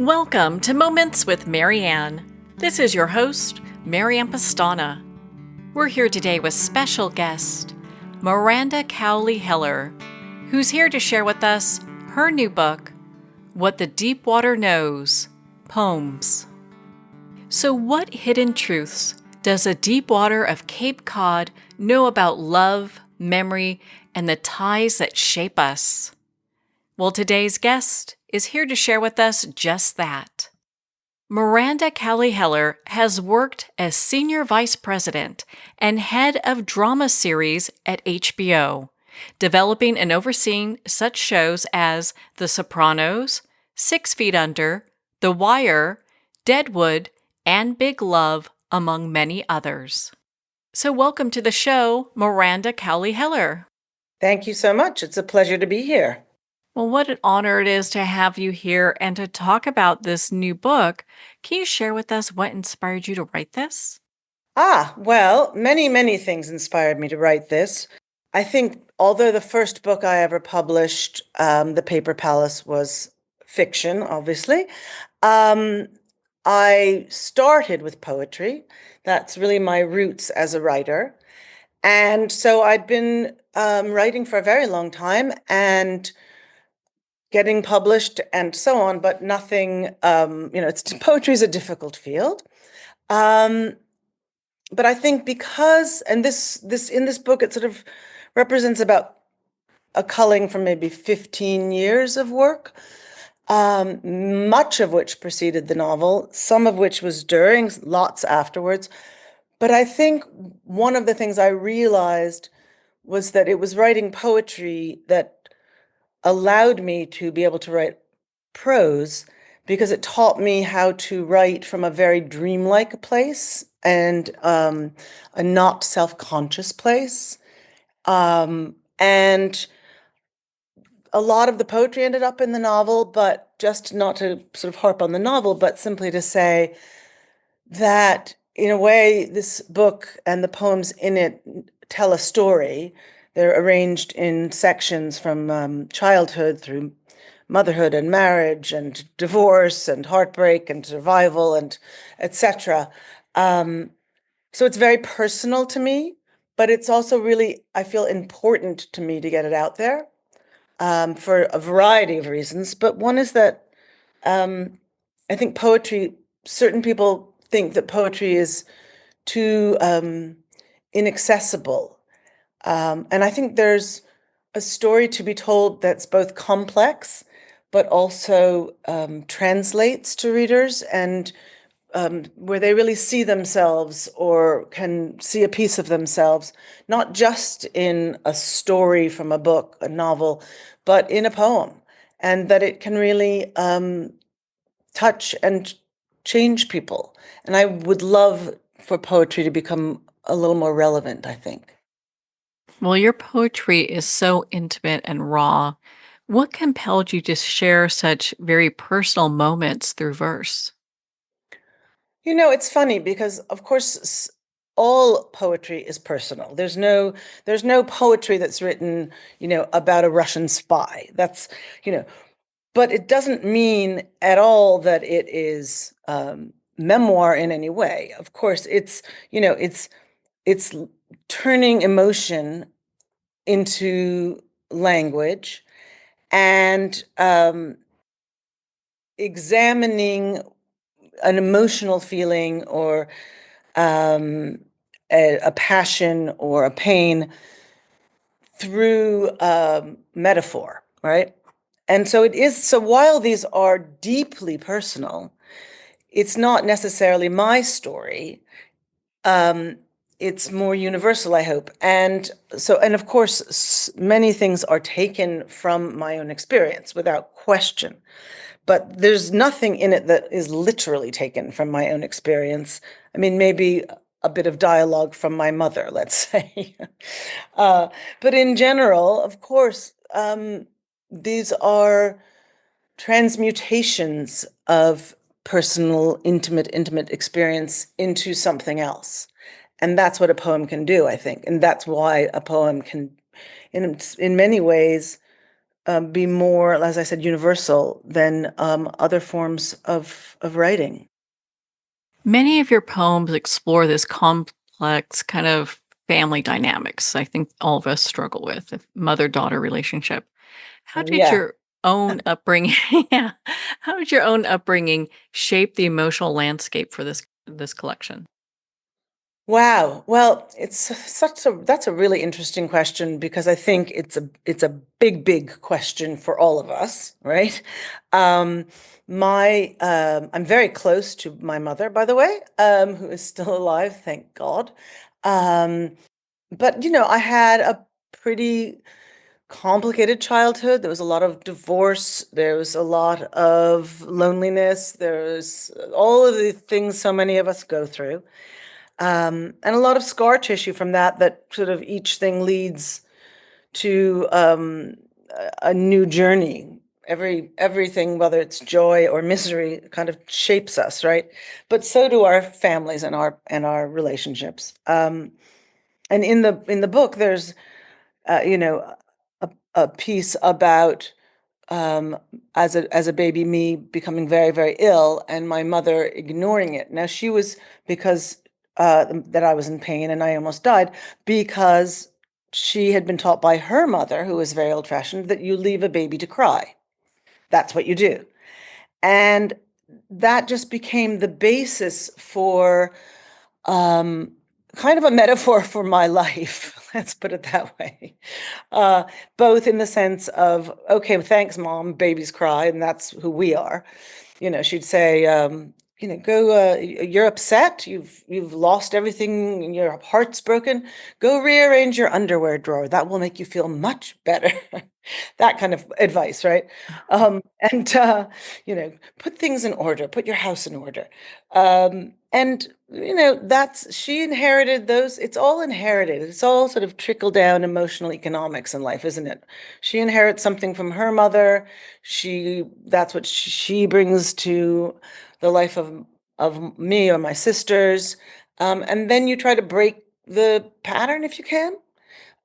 Welcome to Moments with Marianne. This is your host, Marianne Pastana. We're here today with special guest, Miranda Cowley Heller, who's here to share with us her new book, What the Deep Water Knows, Poems. So what hidden truths does the deep water of Cape Cod know about love, memory, and the ties that shape us? Well, today's guest is here to share with us just that. Miranda Cowley Heller has worked as Senior Vice President and Head of Drama Series at HBO, developing and overseeing such shows as The Sopranos, 6 Feet Under, The Wire, Deadwood, and Big Love, among many others. So welcome to the show, Miranda Cowley Heller. Thank you so much. It's a pleasure to be here. Well, what an honor it is to have you here and to talk about this new book. Can you share with us what inspired you to write this? Well, many things inspired me to write this. I think although the first book I ever published, The Paper Palace, was fiction, obviously, I started with poetry. That's really my roots as a writer. And so I'd been writing for a very long time and getting published and so on, but nothing, poetry is a difficult field. But I think because, and this in this book, it sort of represents about a culling from maybe 15 years of work, much of which preceded the novel, some of which was during, lots afterwards. But I think one of the things I realized was that it was writing poetry that allowed me to be able to write prose because it taught me how to write from a very dreamlike place and a not self-conscious place. And a lot of the poetry ended up in the novel, but just not to sort of harp on the novel, but simply to say that in a way, this book and the poems in it tell a story. They're arranged in sections from childhood through motherhood and marriage and divorce and heartbreak and survival and etc. So it's very personal to me, but it's also really, I feel, important to me to get it out there for a variety of reasons. But one is that I think poetry, certain people think that poetry is too inaccessible. And I think there's a story to be told that's both complex, but also translates to readers and where they really see themselves or can see a piece of themselves, not just in a story from a book, a novel, but in a poem, and that it can really touch and change people. And I would love for poetry to become a little more relevant, I think. Well, your poetry is so intimate and raw. What compelled you to share such very personal moments through verse? You know, it's funny because, of course, all poetry is personal. There's no poetry that's written, about a Russian spy. That's, but it doesn't mean at all that it is memoir in any way. Of course, it's turning emotion into language and examining an emotional feeling or a passion or a pain through metaphor, right? And so it is. So while these are deeply personal, it's not necessarily my story. It's more universal, I hope. And so, and of course, many things are taken from my own experience without question. But there's nothing in it that is literally taken from my own experience. I mean, maybe a bit of dialogue from my mother, let's say. But in general, of course, these are transmutations of personal, intimate experience into something else. And that's what a poem can do, I think. And that's why a poem can, in many ways, be more, as I said, universal than other forms of writing. Many of your poems explore this complex kind of family dynamics I think all of us struggle with, the mother-daughter relationship. How Oh, did yeah. your own upbringing yeah, how did your own upbringing shape the emotional landscape for this collection? Wow. Well, it's such a that's a really interesting question because I think it's a big, big question for all of us, right? Um, I'm very close to my mother, by the way, who is still alive, thank God. Um, but I had a pretty complicated childhood. There was a lot of divorce, there was a lot of loneliness, there was all of the things so many of us go through. And a lot of scar tissue from that sort of each thing leads to a new journey. Everything, whether it's joy or misery, kind of shapes us, right? But so do our families and our relationships. And in the book, there's you know a piece about um, as a baby, me becoming very, very ill, and my mother ignoring it. Now she was because that I was in pain and I almost died because she had been taught by her mother, who was very old-fashioned, that you leave a baby to cry. That's what you do. And that just became the basis for um, kind of a metaphor for my life. Let's put it that way. Uh, Both in the sense of, okay, thanks, mom, babies cry, and that's who we are. She'd say, go, you're upset, you've lost everything, and your heart's broken. Go rearrange your underwear drawer. That will make you feel much better. That kind of advice, right? And put things in order, put your house in order. And that's she inherited those. It's all inherited. It's all sort of trickle down emotional economics in life, isn't it? She inherits something from her mother. That's what she brings to the life of me or my sisters. And then you try to break the pattern if you can.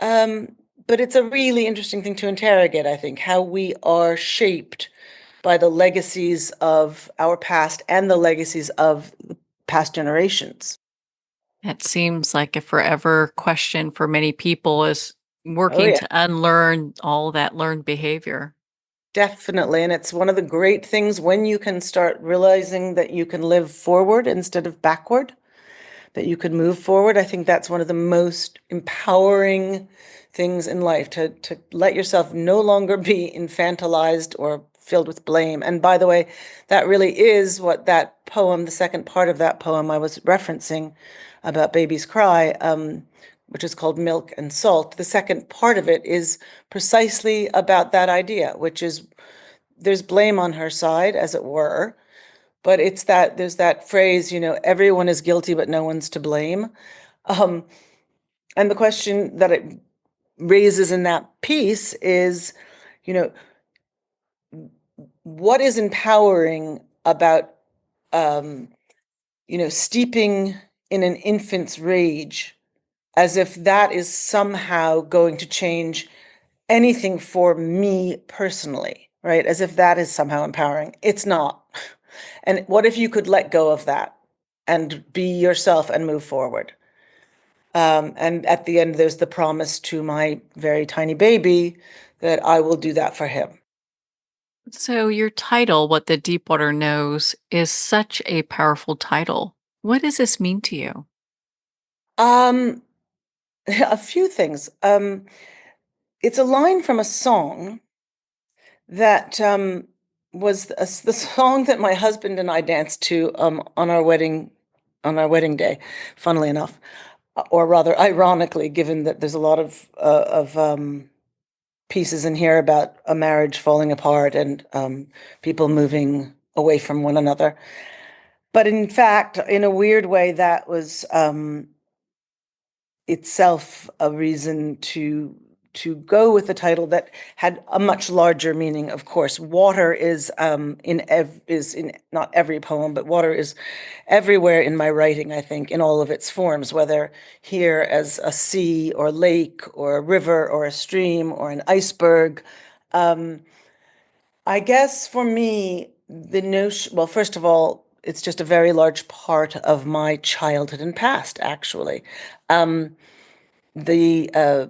Um, but it's a really interesting thing to interrogate, I think, how we are shaped by the legacies of our past and the legacies of the past generations. It seems like a forever question for many people is Oh, working yeah, to unlearn all that learned behavior. definitely. And it's one of the great things when you can start realizing that you can live forward instead of backward, that you could move forward. I think that's one of the most empowering things in life to let yourself no longer be infantilized or filled with blame. And by the way, that really is what that poem, the second part of that poem I was referencing about babies cry, which is called Milk and Salt. The second part of it is precisely about that idea, which is there's blame on her side, as it were, but there's that phrase, everyone is guilty, but no one's to blame. Um, and the question that it raises in that piece is, you know, what is empowering about, um, steeping in an infant's rage as if that is somehow going to change anything for me personally, right? As if that is somehow empowering. It's not. And what if you could let go of that and be yourself and move forward? And at the end, there's the promise to my very tiny baby that I will do that for him. So, your title, What the Deepwater Knows, is such a powerful title. What does this mean to you? Um, a few things. It's a line from a song that was the song that my husband and I danced to on our wedding day, funnily enough, or rather ironically, given that there's a lot of pieces in here about a marriage falling apart and people moving away from one another. But in fact, in a weird way, that was itself a reason to go with a title that had a much larger meaning. Of course, water is in not every poem, but water is everywhere in my writing, I think, in all of its forms, whether here as a sea or lake or a river or a stream or an iceberg. Um, I guess for me, the notion, well, first of all, it's just a very large part of my childhood and past, actually. Um, the uh,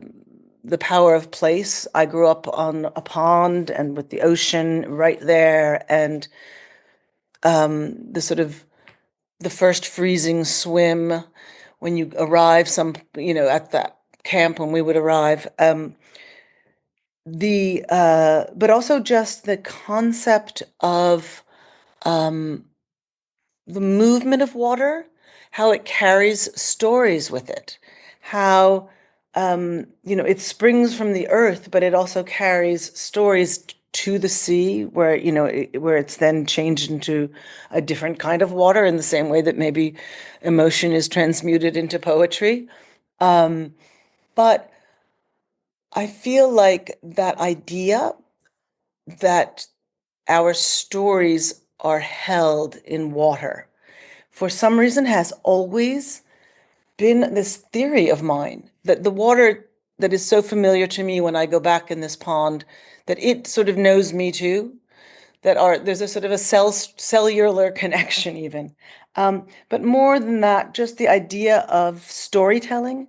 the power of place. I grew up on a pond and with the ocean right there, and the sort of the first freezing swim when you arrive at that camp when we would arrive. The But also just the concept of um, the movement of water, how it carries stories with it, how it springs from the earth, but it also carries stories to the sea, where where it's then changed into a different kind of water, in the same way that maybe emotion is transmuted into poetry. But I feel like that idea that our stories are held in water, for some reason, has always been this theory of mine, that the water that is so familiar to me when I go back in this pond, that it sort of knows me too, there's a sort of a cellular connection even. But more than that, just the idea of storytelling.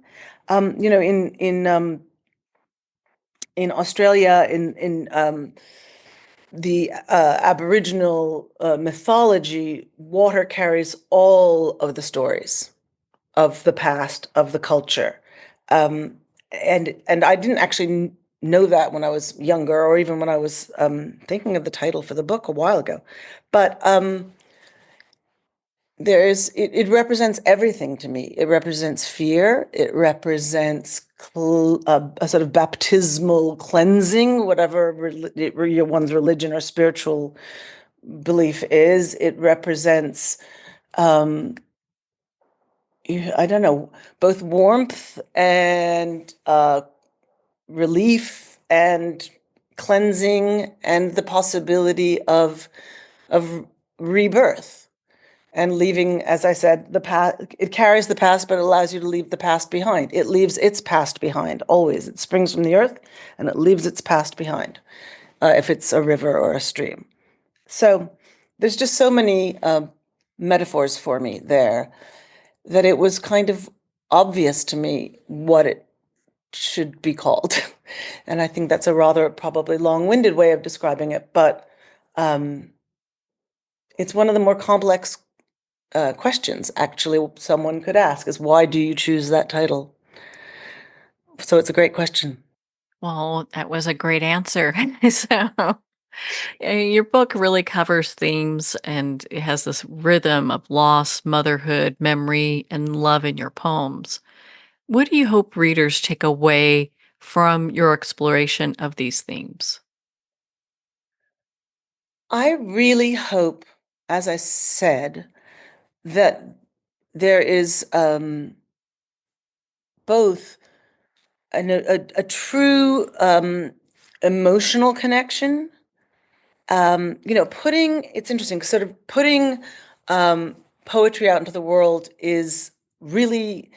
In Australia, in the Aboriginal mythology, water carries all of the stories of the past, of the culture. Um, and I didn't actually know that when I was younger, or even when I was thinking of the title for the book a while ago. But it represents everything to me. It represents fear. It represents a sort of baptismal cleansing, whatever one's religion or spiritual belief is. It represents, I don't know, both warmth and relief and cleansing, and the possibility of rebirth and leaving, as I said, the past. It carries the past, but it allows you to leave the past behind. It leaves its past behind always. It springs from the earth and it leaves its past behind, if it's a river or a stream. So there's just so many metaphors for me there, that it was kind of obvious to me what it should be called. And I think that's a rather probably long-winded way of describing it, but um, it's one of the more complex questions, actually, someone could ask, is why do you choose that title? So it's a great question. Well, that was a great answer. So, your book really covers themes and it has this rhythm of loss, motherhood, memory, and love in your poems. What do you hope readers take away from your exploration of these themes? I really hope, as I said, that there is both a true emotional connection. It's interesting, sort of putting poetry out into the world is really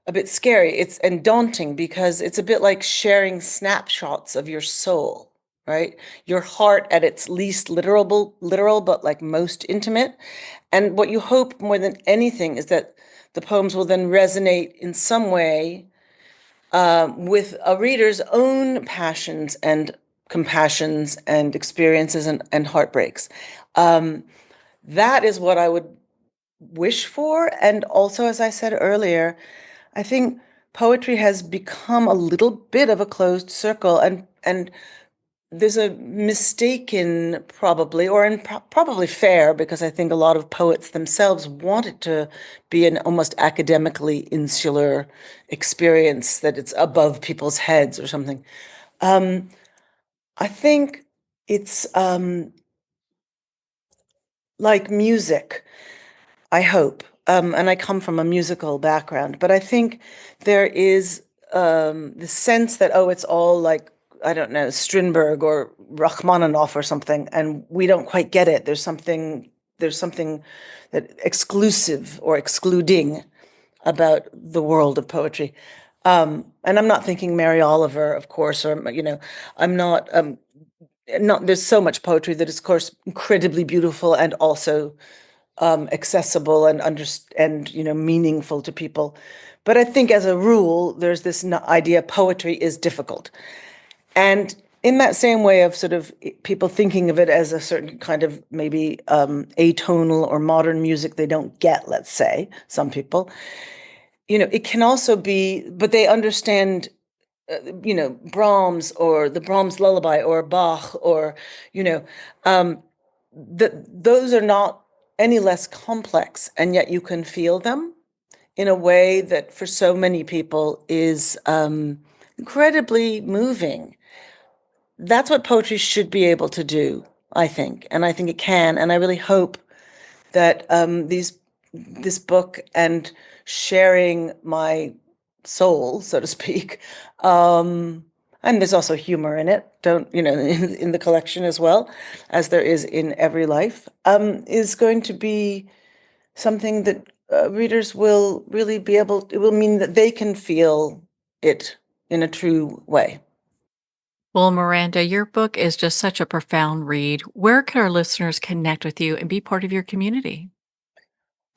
a bit scary. And daunting, because it's a bit like sharing snapshots of your soul, right? Your heart at its least literal, but like most intimate. And what you hope more than anything is that the poems will then resonate in some way with a reader's own passions and compassions and experiences and heartbreaks. Um, that is what I would wish for. And also, as I said earlier, I think poetry has become a little bit of a closed circle, and there's a mistaken, probably, or probably fair, because I think a lot of poets themselves want it to be an almost academically insular experience, that it's above people's heads or something. I think it's like music, I hope. And I come from a musical background, but I think there is the sense that, oh, it's all like, I don't know, Strindberg or Rachmaninoff or something, and we don't quite get it. There's something that exclusive or excluding about the world of poetry. And I'm not thinking Mary Oliver, of course, or I'm not. not there's so much poetry that is, of course, incredibly beautiful and also accessible and meaningful to people. But I think as a rule, there's this idea poetry is difficult. And in that same way of sort of people thinking of it as a certain kind of maybe atonal or modern music they don't get, let's say, some people, it can also be, but they understand, Brahms or the Brahms lullaby or Bach or, those are not any less complex, and yet you can feel them in a way that for so many people is incredibly moving. That's what poetry should be able to do, I think, and I think it can. And I really hope that this book and sharing my soul, so to speak, and there's also humor in it, in the collection as well, as there is in every life, is going to be something that readers will really be able, it will mean that they can feel it in a true way. Well, Miranda, your book is just such a profound read. Where can our listeners connect with you and be part of your community?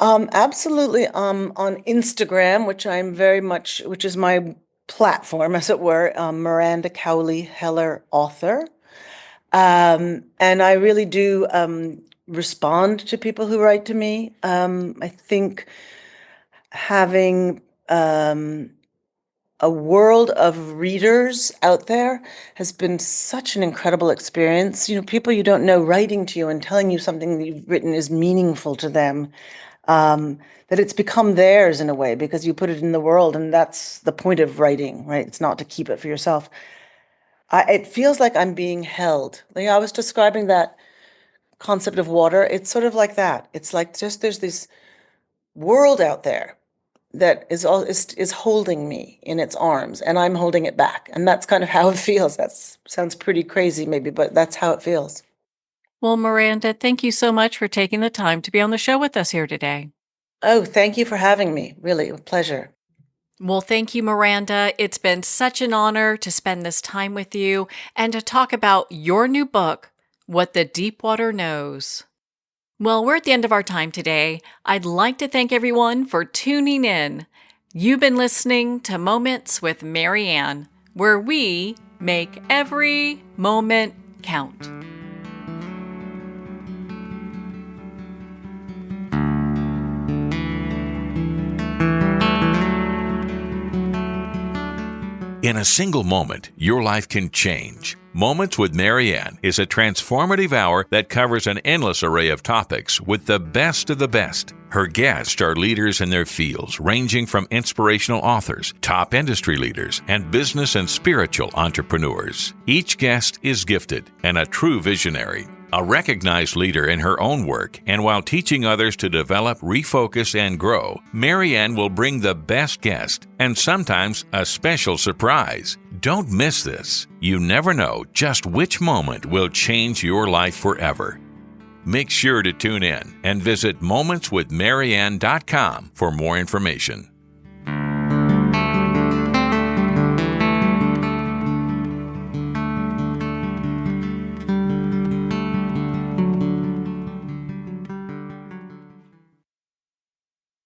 Absolutely. On Instagram, which is my platform, as it were, Miranda Cowley Heller author. And I really do respond to people who write to me. I think having a world of readers out there has been such an incredible experience. People you don't know writing to you and telling you something that you've written is meaningful to them, that it's become theirs in a way because you put it in the world, and that's the point of writing, right? It's not to keep it for yourself. It feels like I'm being held. I was describing that concept of water. It's sort of like that. It's like just there's this world out there that is holding me in its arms, and I'm holding it back. And that's kind of how it feels. That sounds pretty crazy maybe, but that's how it feels. Well, Miranda, thank you so much for taking the time to be on the show with us here today. Oh, thank you for having me. Really, a pleasure. Well, thank you, Miranda. It's been such an honor to spend this time with you and to talk about your new book, What the Deep Water Knows. Well, we're at the end of our time today. I'd like to thank everyone for tuning in. You've been listening to Moments with Marianne, where we make every moment count. In a single moment, your life can change. Moments with Marianne is a transformative hour that covers an endless array of topics with the best of the best. Her guests are leaders in their fields, ranging from inspirational authors, top industry leaders, and business and spiritual entrepreneurs. Each guest is gifted and a true visionary. A recognized leader in her own work, and while teaching others to develop, refocus, and grow, Marianne will bring the best guest and sometimes a special surprise. Don't miss this. You never know just which moment will change your life forever. Make sure to tune in and visit momentswithmarianne.com for more information.